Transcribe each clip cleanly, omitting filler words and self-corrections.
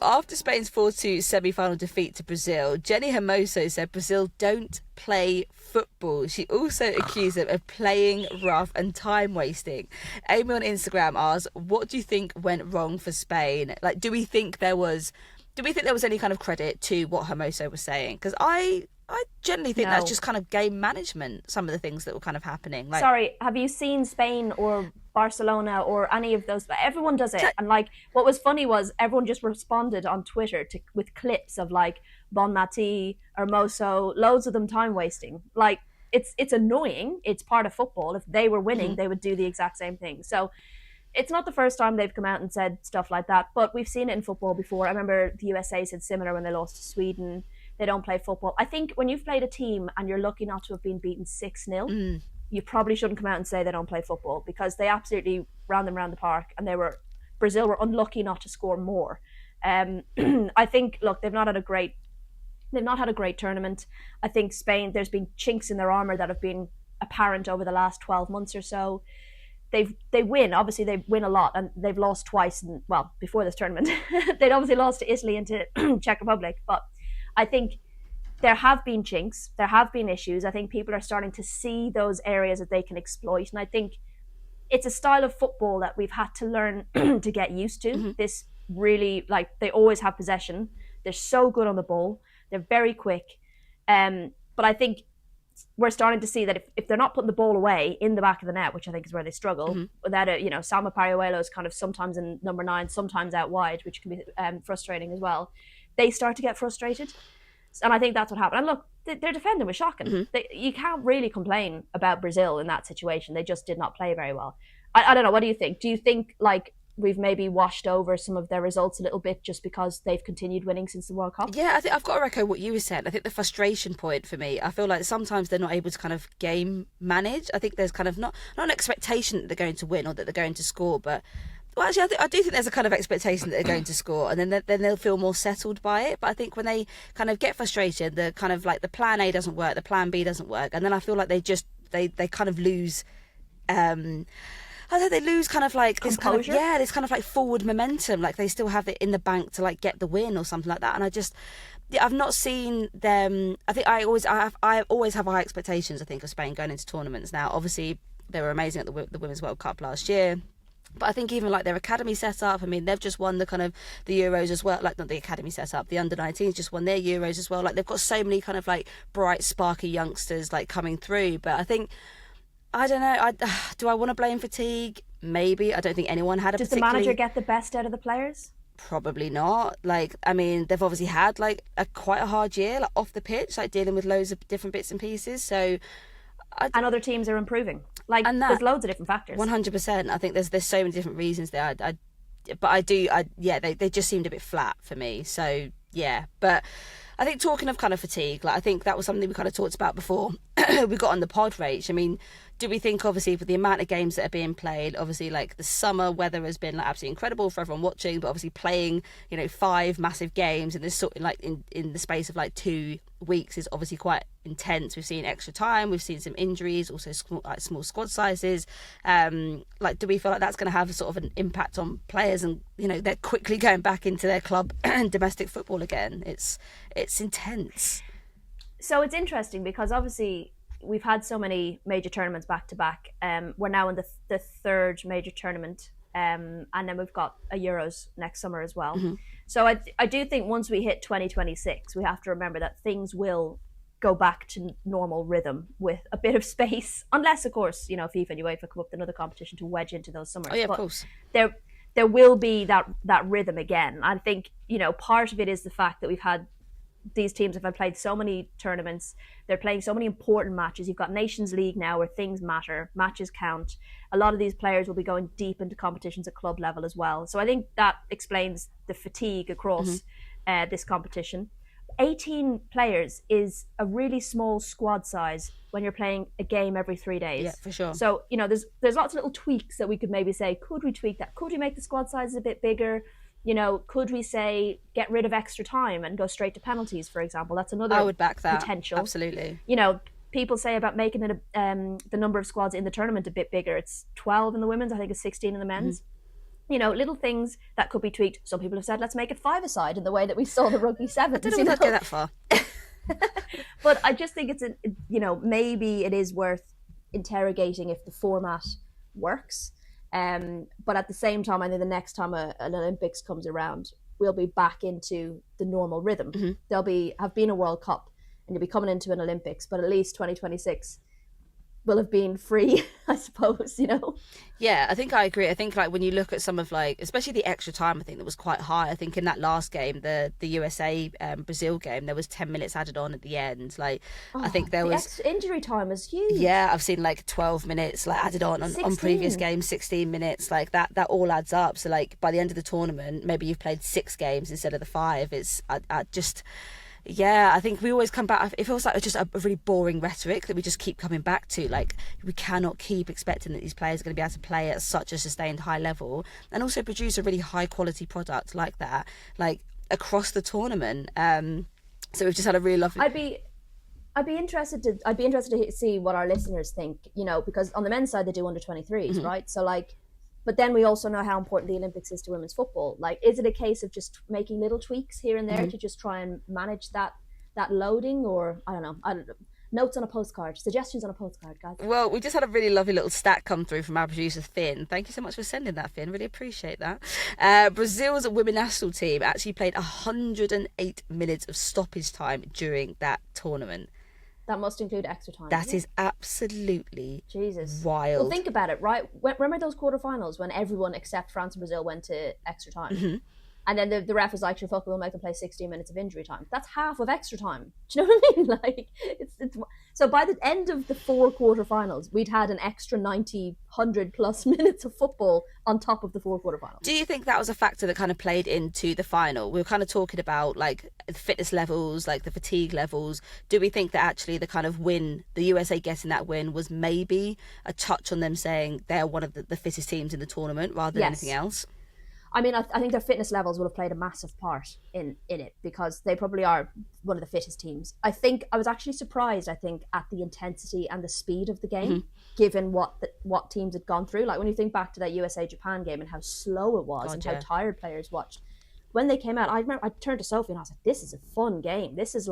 After Spain's 4-2 semi-final defeat to Brazil, Jenny Hermoso said Brazil don't play football. She also accused them of playing rough and time wasting. Amy on Instagram asked, what do you think went wrong for Spain? Like, do we think there was any kind of credit to what Hermoso was saying? Because I generally think that's just kind of game management, some of the things that were kind of happening. Like, sorry, have you seen Spain or Barcelona or any of those? Everyone does it. And like, what was funny was everyone just responded on Twitter with clips of like Bonmati, Hermoso, loads of them time wasting. Like, it's annoying. It's part of football. If they were winning, they would do the exact same thing. So it's not the first time they've come out and said stuff like that, but we've seen it in football before. I remember the USA said similar when they lost to Sweden. They don't play football. I think when you've played a team and you're lucky not to have been beaten 6-0, you probably shouldn't come out and say they don't play football, because they absolutely ran them around the park, and Brazil were unlucky not to score more. I think, look, they've not had a great tournament. I think Spain, there's been chinks in their armour that have been apparent over the last 12 months or so. They win, obviously they win a lot, and they've lost twice, before this tournament. They'd obviously lost to Italy and to Czech Republic, but I think there have been chinks, there have been issues. I think people are starting to see those areas that they can exploit, and I think it's a style of football that we've had to learn to get used to. This really, like, they always have possession, they're so good on the ball, they're very quick, but I think we're starting to see that if they're not putting the ball away in the back of the net, which I think is where they struggle, without Salma Pariuelo is kind of sometimes in number 9, sometimes out wide, which can be frustrating as well. They start to get frustrated, and I think that's what happened. And look, their defending was shocking. You can't really complain about Brazil in that situation. They just did not play very well. I don't know. What do you think? Do you think like we've maybe washed over some of their results a little bit just because they've continued winning since the World Cup? Yeah, I think I've got to echo what you were saying. I think the frustration point for me, I feel like sometimes they're not able to kind of game manage. I think there's kind of not an expectation that they're going to win or that they're going to score, but well, actually, I do think there's a kind of expectation that they're going to score, and then they'll feel more settled by it. But I think when they kind of get frustrated, the kind of like the plan A doesn't work, the plan B doesn't work, and then I feel like they kind of lose. I think they lose kind of like this composure? this kind of like forward momentum, like they still have it in the bank to like get the win or something like that. And I've not seen them. I think I always have high expectations, I think, of Spain going into tournaments. Now, obviously, they were amazing at the Women's World Cup last year. But I think even like their academy setup, I mean, they've just won the kind of the Euros as well. Like, not the academy setup, the under-19s just won their Euros as well. Like, they've got so many kind of like bright, sparky youngsters like coming through. But I think, I don't know, do I want to blame fatigue? Maybe. I don't think anyone had a Does the manager get the best out of the players? Probably not. Like, I mean, they've obviously had like quite a hard year, like off the pitch, like dealing with loads of different bits and pieces. So, and other teams are improving. Like, there's loads of different factors. 100%. I think there's so many different reasons there. They just seemed a bit flat for me. So yeah, but I think talking of kind of fatigue, like I think that was something we kind of talked about before we got on the pod, Rach. I mean, do we think, obviously, with the amount of games that are being played, obviously, like the summer weather has been like absolutely incredible for everyone watching, but obviously playing, 5 massive games in this sort of like in the space of like 2 weeks is obviously quite intense. We've seen extra time, we've seen some injuries, also small squad sizes. Like, do we feel like that's going to have a sort of an impact on players, and they're quickly going back into their club and domestic football again? It's intense. So it's interesting because obviously we've had so many major tournaments back to back. We're now in the third major tournament, and then we've got a Euros next summer as well. So I do think once we hit 2026, we have to remember that things will go back to normal rhythm with a bit of space, unless of course FIFA and UEFA come up with another competition to wedge into those summers. Oh yeah, of course. There will be that rhythm again. I think part of it is the fact that these teams have played so many tournaments. They're playing so many important matches. You've got Nations League now where things matter, matches count. A lot of these players will be going deep into competitions at club level as well. So I think that explains the fatigue across this competition. 18 players is a really small squad size when you're playing a game every 3 days. Yeah, for sure. So, there's lots of little tweaks that we could maybe say, could we tweak that? Could we make the squad sizes a bit bigger? Could we say get rid of extra time and go straight to penalties, for example? That's another I would back that. Potential. Absolutely. People say about making it the number of squads in the tournament a bit bigger. It's 12 in the women's, I think it's 16 in the men's. little things that could be tweaked. Some people have said, let's make it 5-a-side in the way that we saw the rugby sevens. I don't know if I'd go that far. But I just think it's, maybe it is worth interrogating if the format works. But at the same time, I think the next time an Olympics comes around, we'll be back into the normal rhythm. Mm-hmm. There'll have been a World Cup, and you'll be coming into an Olympics, but at least 2026 will have been free, I suppose, Yeah, I think I agree. I think like when you look at some of especially the extra time, I think that was quite high. I think in that last game, the USA Brazil game, there was 10 minutes added on at the end. I think there was injury time was huge. Yeah, I've seen 12 minutes added on previous games, 16 minutes, that all adds up. So by the end of the tournament, maybe you've played 6 games instead of the 5. It's Yeah, I think we always come back. It feels like just a really boring rhetoric that we just keep coming back to. We cannot keep expecting that these players are going to be able to play at such a sustained high level and also produce a really high quality product like that, across the tournament. So we've just had a really lovely. I'd be interested to see what our listeners think. Because on the men's side they do under 23s, Mm-hmm. right? So but then we also know how important the Olympics is to women's football. Is it a case of just making little tweaks here and there to just try and manage that loading, or I don't know. Notes on a postcard, suggestions on a postcard, guys. Well, we just had a really lovely little stat come through from our producer Finn. Thank you so much for sending that, Finn. Really appreciate that. Brazil's women's national team actually played 108 minutes of stoppage time during that tournament. That must include extra time. That is absolutely Jesus wild. Well, think about it, right? Remember those quarterfinals when everyone except France and Brazil went to extra time? Mm-hmm. And then the ref was like, sure, fuck, we'll make them play 16 minutes of injury time. That's half of extra time. Do you know what I mean? It's so by the end of the 4 quarterfinals, we'd had an extra 90, 100 plus minutes of football on top of the 4 quarterfinals. Do you think that was a factor that kind of played into the final? We were kind of talking about the fitness levels, the fatigue levels. Do we think that actually the kind of win, the USA getting that win, was maybe a touch on them saying they're one of the fittest teams in the tournament rather than anything else? I mean, I think their fitness levels will have played a massive part in it because they probably are one of the fittest teams. I think I was actually surprised, at the intensity and the speed of the game, given what teams had gone through. When you think back to that USA-Japan game and how slow it was how tired players watched. When they came out, I remember I turned to Sophie and I was like, this is a fun game. This is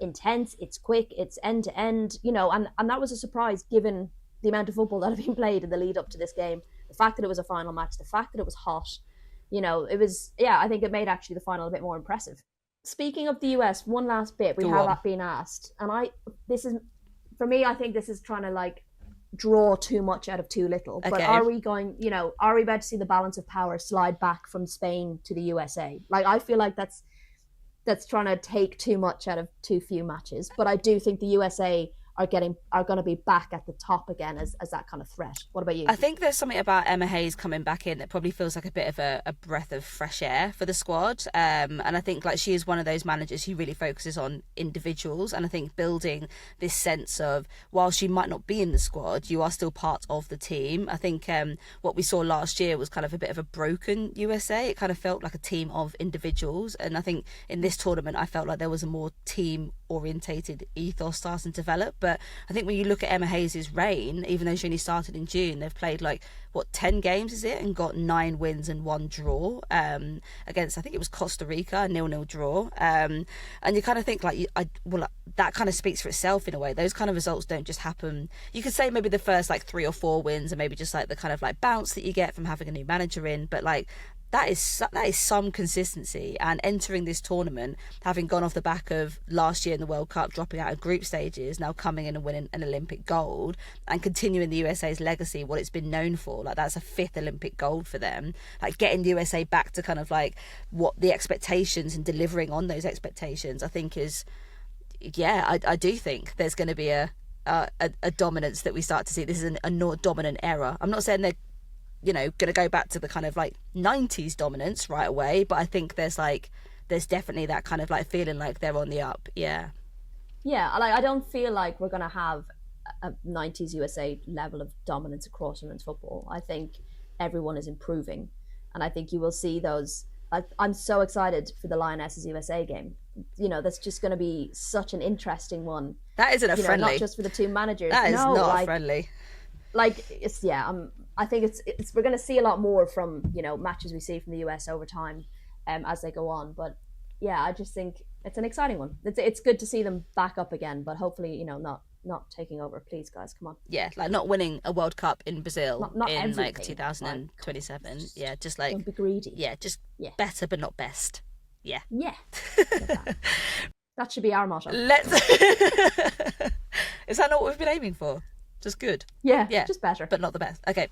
intense, it's quick, it's end-to-end, and that was a surprise given the amount of football that had been played in the lead up to this game. The fact that it was a final match, the fact that it was hot, it was, I think it made actually the final a bit more impressive. Speaking of the US, one last bit we have been asked, and I think this is trying to draw too much out of too little. Okay. But are we about to see the balance of power slide back from Spain to the USA? I feel like that's trying to take too much out of too few matches. But I do think the USA are going to be back at the top again as that kind of threat. What about you? I think there's something about Emma Hayes coming back in that probably feels like a bit of a breath of fresh air for the squad. And I think she is one of those managers who really focuses on individuals. And I think building this sense of, while she might not be in the squad, you are still part of the team. I think what we saw last year was kind of a bit of a broken USA. It kind of felt like a team of individuals. And I think in this tournament, I felt like there was a more team orientated ethos starting to develop. But I think when you look at Emma Hayes' reign, even though she only started in June, they've played 10 games is it, and got 9 wins and 1 draw against, I think it was Costa Rica, a 0-0 draw, and you kind of think that kind of speaks for itself in a way. Those kind of results don't just happen. You could say maybe the first 3 or 4 wins and maybe just the kind of bounce that you get from having a new manager in, but that is some consistency. And entering this tournament, having gone off the back of last year in the World Cup, dropping out of group stages, now coming in and winning an Olympic gold and continuing the USA's legacy, what it's been known for, that's a 5th Olympic gold for them. Getting the USA back to kind of what the expectations and delivering on those expectations, I think is, I do think there's going to be a dominance that we start to see. This is a dominant era. I'm not saying they're going to go back to the kind of 90s dominance right away, but I think there's definitely that kind of feeling like they're on the up. I don't feel like we're going to have a 90s USA level of dominance across women's football. I think everyone is improving, and I think you will see those. I'm so excited for the Lionesses USA game. That's just going to be such an interesting one. That isn't a friendly, not just for the two managers. That is not friendly. I think it's we're going to see a lot more from, you know, matches we see from the US over time, as they go on. But yeah, I just think it's an exciting one. It's good to see them back up again, but hopefully, you know, not taking over. Please, guys, come on. Yeah, like not winning a World Cup in Brazil Not in everything. like 2027. Yeah, just like, Don't be greedy. yeah, just better but not best. Yeah. Yeah. That should be our motto. Let's. Is that not what we've been aiming for? Just good. Yeah. Just better. But not the best. Okay.